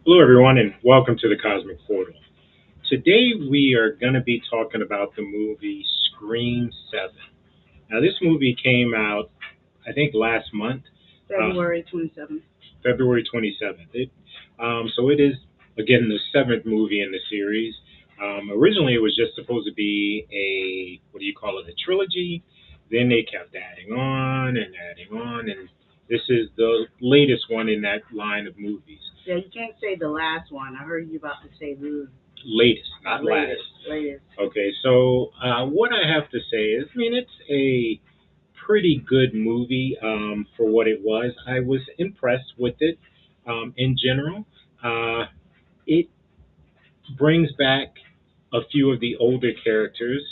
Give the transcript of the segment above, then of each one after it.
Hello, everyone, and welcome to the Cosmic Portal. Today, we are going to be talking about the movie Scream 7. Now, this movie came out, I think, last month, February 27th. February 27th. So it is, again, the seventh movie in the series. Originally, it was just supposed to be what do you call it, a trilogy. Then they kept adding on, and this is the latest one in that line of movies. Yeah, you can't say the last one. I heard you about to say the Latest, not last. latest. Okay, so what I have to say is, I mean, it's a pretty good movie for what it was. I was impressed with it in general. Uh, it brings back a few of the older characters,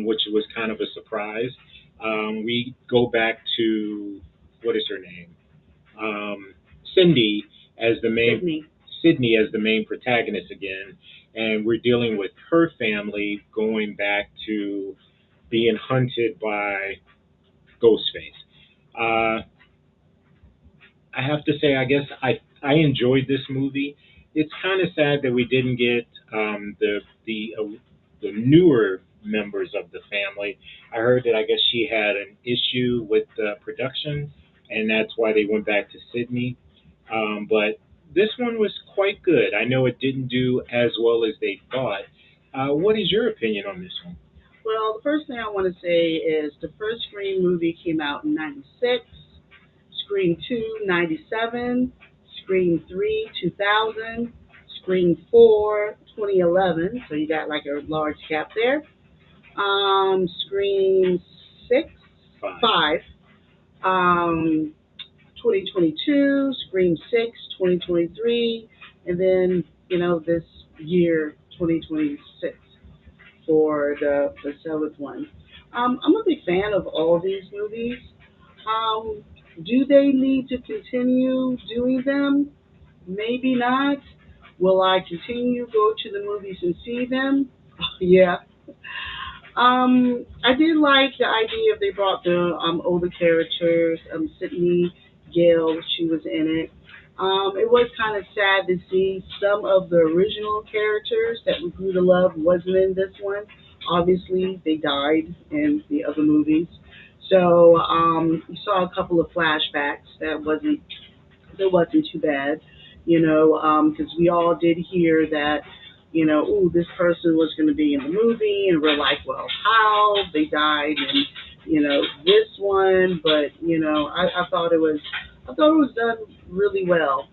which was kind of a surprise. We go back to, what is her name? Cindy as the main Sydney. Sydney as the main protagonist again, and we're dealing with her family going back to being hunted by Ghostface. Uh, I have to say, I guess I enjoyed this movie. It's kind of sad that we didn't get the newer members of the family. I heard that I guess she had an issue with the production, and that's why they went back to Sydney. But this one was quite good. I know it didn't do as well as they thought. What is your opinion on this one? Well, the first thing I want to say is the first Scream movie came out in 96, Scream 2, 97, Scream 3, 2000, Scream 4, 2011. So you got like a large gap there. Scream 6, Fine. 5, um, 2022, Scream 6, 2023, and then, this year, 2026, for the seventh one. I'm a big fan of all these movies. Um, do they need to continue doing them? Maybe not. Will I continue go to the movies and see them? Yeah. I did like the idea of they brought the older characters. Sydney Gale, she was in it. It was kind of sad to see some of the original characters that we grew to love wasn't in this one. Obviously, they died in the other movies. So we saw a couple of flashbacks that wasn't too bad, because we all did hear that, ooh, this person was going to be in the movie, and we're like, well, how they died, and this one, but I thought it was done really well.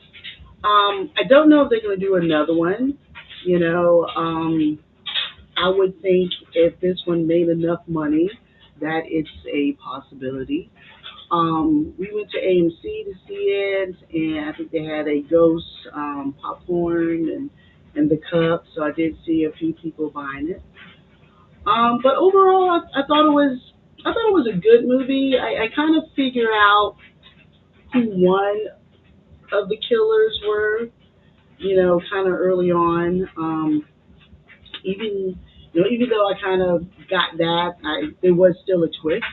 I don't know if they're going to do another one. You know, I would think if this one made enough money, that it's a possibility. We went to AMC to see it, and I think they had a ghost popcorn and the cup, so I did see a few people buying it. But overall, I thought it was a good movie. I kind of figured out who one of the killers were, kind of early on. Even though I kind of got that, there was still a twist.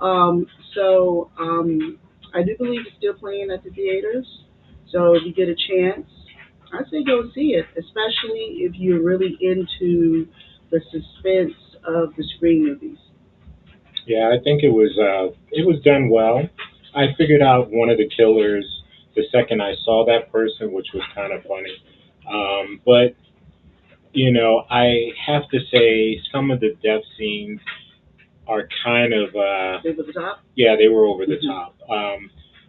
Um, so I do believe it's still playing at the theaters. So if you get a chance, I say go see it, especially if you're really into the suspense of the Scream movies. Yeah, I think it was done well. I figured out one of the killers the second I saw that person, which was kind of funny. But I have to say some of the death scenes are kind of Over the top. yeah, they were over the Hmm. top.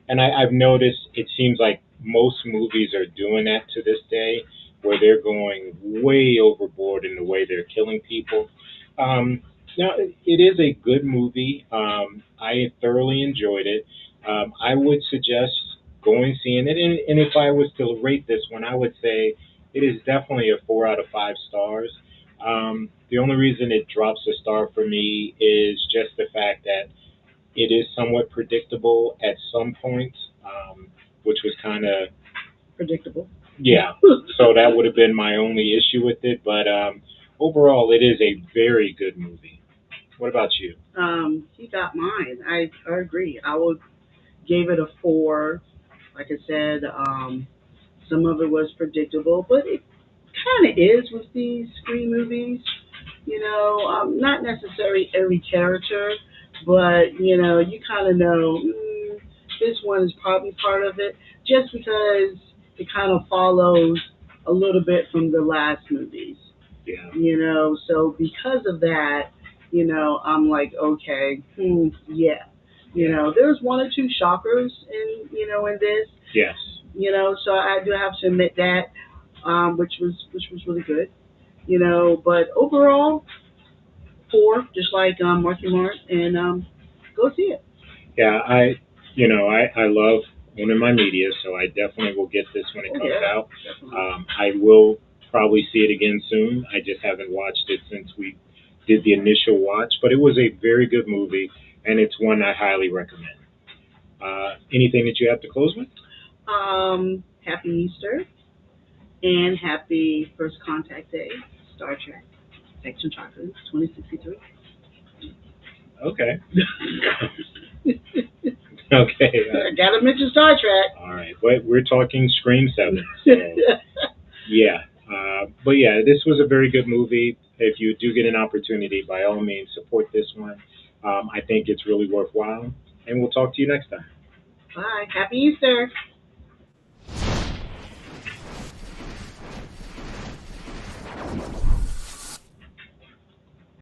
And I've noticed it seems like most movies are doing that to this day, where they're going way overboard in the way they're killing people. Now, it is a good movie. I thoroughly enjoyed it. I would suggest going seeing it. And if I was to rate this one, I would say it is definitely a 4 out of 5 stars. The only reason it drops a star for me is just the fact that it is somewhat predictable at some points, which was kind of predictable. Yeah, so that would have been my only issue with it. But overall, it is a very good movie. What about you? He got mine. I agree. I would gave it a 4. Like I said, some of it was predictable, but it kind of is with these Scream movies. Not necessarily every character, but you kind of know this one is probably part of it, just because it kind of follows a little bit from the last movies. Yeah. So because of that, I'm like, okay, yeah. There's one or two shockers in this. Yes. So I do have to admit that, which was really good. But overall, 4, just like Marky Mark, and go see it. Yeah, I love owning my media, so I definitely will get this when it Oh comes yeah, out. definitely. I will probably see it again soon. I just haven't watched it since we did the initial watch, but it was a very good movie, and it's one I highly recommend. Anything that you have to close with? Happy Easter and happy First Contact Day, Star Trek, Section Chocolate, 2063. Okay. Okay. I gotta mention Star Trek. All right, but we're talking Scream 7. So yeah, but yeah, this was a very good movie. If you do get an opportunity, by all means, support this one. I think it's really worthwhile, and we'll talk to you next time. Bye. Happy Easter.